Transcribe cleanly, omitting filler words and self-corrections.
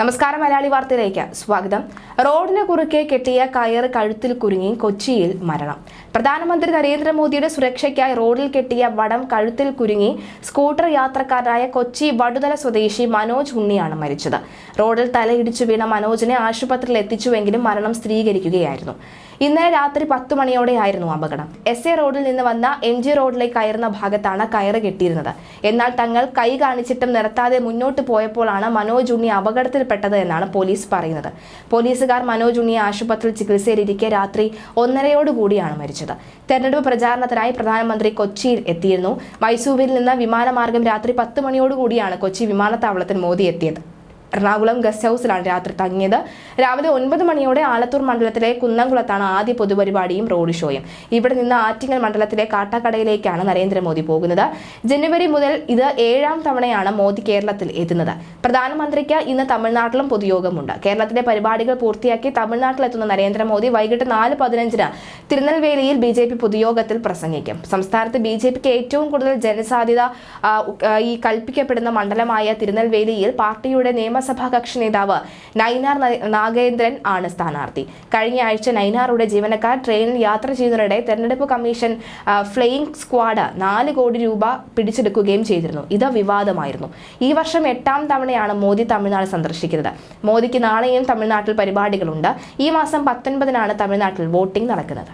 നമസ്കാരം മലയാളി വാർത്തയിലേക്ക് സ്വാഗതം. റോഡിന് കുറുകെ കെട്ടിയ കയർ കഴുത്തിൽ കുരുങ്ങി കൊച്ചിയിൽ മരണം. പ്രധാനമന്ത്രി നരേന്ദ്രമോദിയുടെ സുരക്ഷയ്ക്കായി റോഡിൽ കെട്ടിയ വടം കഴുത്തിൽ കുരുങ്ങി സ്കൂട്ടർ യാത്രക്കാരനായ കൊച്ചി വടുതല സ്വദേശി മനോജ് ഉണ്ണിയാണ് മരിച്ചത്. റോഡിൽ തലയിടിച്ചു വീണ മനോജിനെ ആശുപത്രിയിൽ എത്തിച്ചുവെങ്കിലും മരണം സ്ഥിരീകരിക്കുകയായിരുന്നു. ഇന്നലെ രാത്രി 10 മണിയോടെയായിരുന്നു അപകടം. SA റോഡിൽ നിന്ന് വന്ന MG റോഡിലേക്ക് കയറുന്ന ഭാഗത്താണ് കയറ് കെട്ടിയിരുന്നത്. എന്നാൽ തങ്ങൾ കൈ കാണിച്ചിട്ടും നിർത്താതെ മുന്നോട്ട് പോയപ്പോഴാണ് മനോജ് ഉണ്ണി അപകടത്തിൽപ്പെട്ടത് എന്നാണ് പോലീസ് പറയുന്നത്. പോലീസുകാർ മനോജ് ഉണ്ണിയെ ആശുപത്രിയിൽ ചികിത്സയിലിരിക്കെ രാത്രി 1:30 മരിച്ചത്. തെരഞ്ഞെടുപ്പ് പ്രചാരണത്തിനായി പ്രധാനമന്ത്രി കൊച്ചിയിൽ എത്തിയിരുന്നു. മൈസൂരിൽ നിന്ന് വിമാനമാർഗം രാത്രി 10 മണിയോടുകൂടിയാണ് കൊച്ചി വിമാനത്താവളത്തിൽ മോദി എത്തിയത്. എറണാകുളം ഗസ്റ്റ് ഹൌസിലാണ് രാത്രി തങ്ങിയത്. രാവിലെ 9 മണിയോടെ ആലത്തൂർ മണ്ഡലത്തിലെ കുന്നംകുളത്താണ് ആദ്യ പൊതുപരിപാടിയും റോഡ് ഷോയും. ഇവിടെ നിന്ന് ആറ്റിങ്ങൽ മണ്ഡലത്തിലെ കാട്ടാക്കടയിലേക്കാണ് നരേന്ദ്രമോദി പോകുന്നത്. ജനുവരി മുതൽ ഇത് 7ാം തവണയാണ് മോദി കേരളത്തിൽ എത്തുന്നത്. പ്രധാനമന്ത്രിക്ക് ഇന്ന് തമിഴ്നാട്ടിലും പൊതുയോഗമുണ്ട്. കേരളത്തിലെ പരിപാടികൾ പൂർത്തിയാക്കി തമിഴ്നാട്ടിലെത്തുന്ന നരേന്ദ്രമോദി വൈകിട്ട് 4:15 തിരുനെൽവേലിയിൽ BJP പൊതുയോഗത്തിൽ പ്രസംഗിക്കും. സംസ്ഥാനത്ത് BJPക്ക് ഏറ്റവും കൂടുതൽ ജനസാധ്യത കൽപ്പിക്കപ്പെടുന്ന മണ്ഡലമായ തിരുനെൽവേലിയിൽ പാർട്ടിയുടെ സഭാ കക്ഷി നേതാവ് നൈനാർ നാഗേന്ദ്രൻ ആണ് സ്ഥാനാർത്ഥി. കഴിഞ്ഞ ആഴ്ച നൈനാറുടെ ജീവനക്കാർ ട്രെയിനിൽ യാത്ര ചെയ്യുന്നതിനിടെ തെരഞ്ഞെടുപ്പ് കമ്മീഷൻ ഫ്ലൈയിംഗ് സ്ക്വാഡ് 4 കോടി രൂപ പിടിച്ചെടുക്കുകയും ചെയ്തിരുന്നു. ഇത് വിവാദമായിരുന്നു. ഈ വർഷം 8ാം തവണയാണ് മോദി തമിഴ്നാട് സന്ദർശിക്കുന്നത്. മോദിക്ക് നാളെയും തമിഴ്നാട്ടിൽ പരിപാടികളുണ്ട്. ഈ മാസം 19-നാണ് തമിഴ്നാട്ടിൽ വോട്ടിംഗ് നടക്കുന്നത്.